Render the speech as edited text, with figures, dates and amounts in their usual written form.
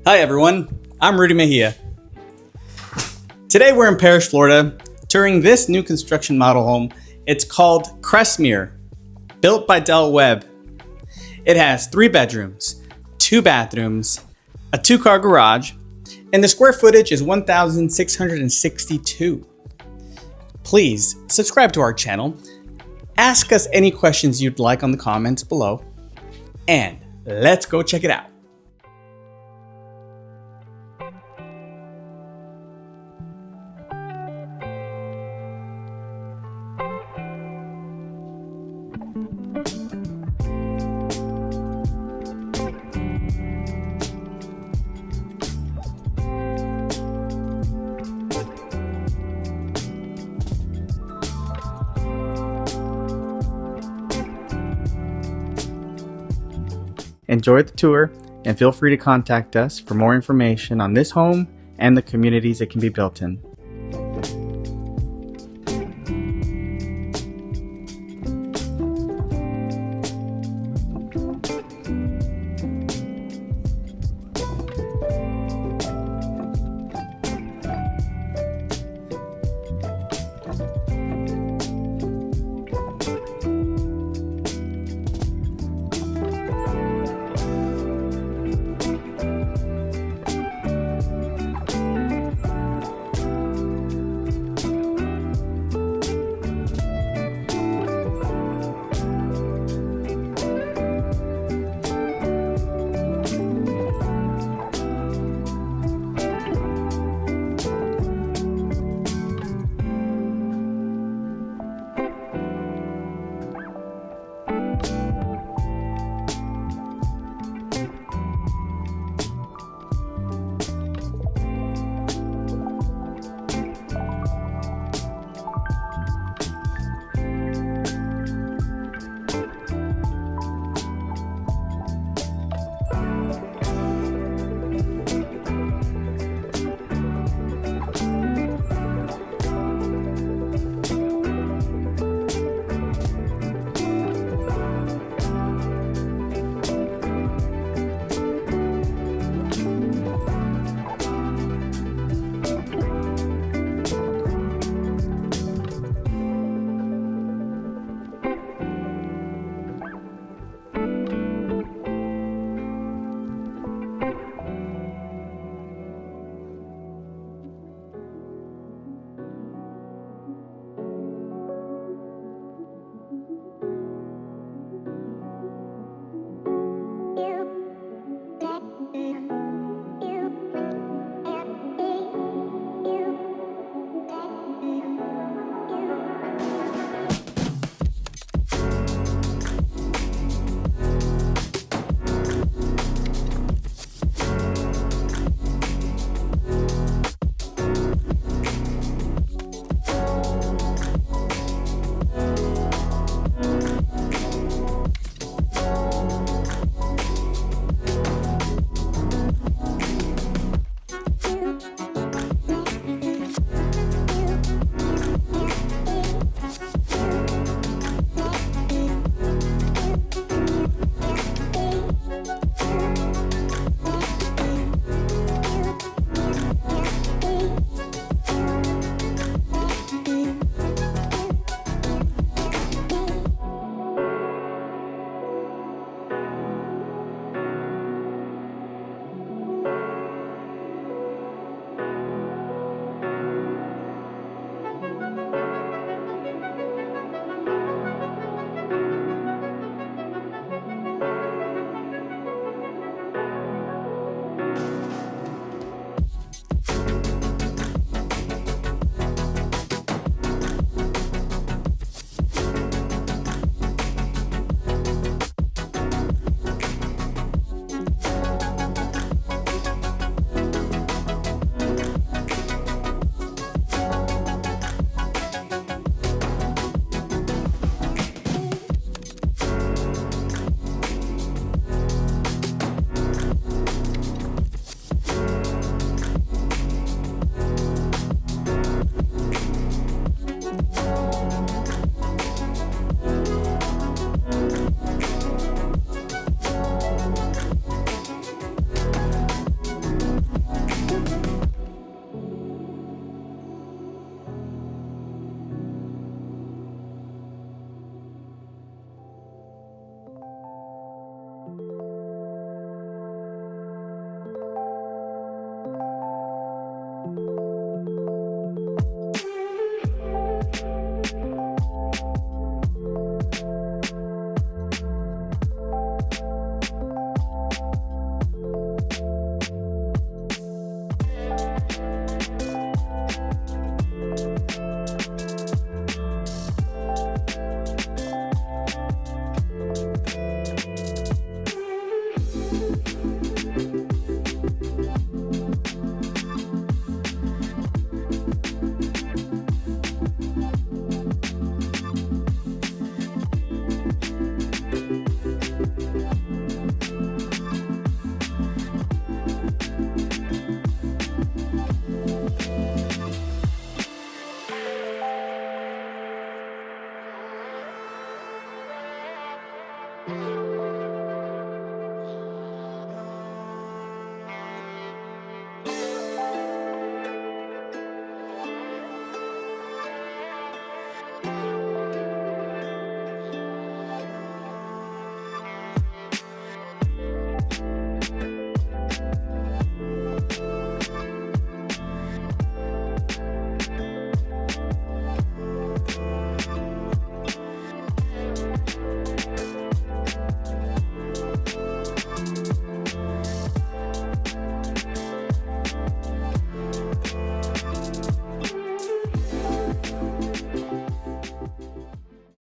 Hi everyone, I'm Rudy Mejia. Today we're in Parrish, Florida, touring this new construction model home. It's called Crestmere, built by Webb. It has 3 bedrooms, 2 bathrooms, a 2-car garage, and the square footage is 1,662. Please subscribe to our channel, ask us any questions you'd like on the comments below, and let's go check it out. Enjoy the tour and feel free to contact us for more information on this home and the communities it can be built in.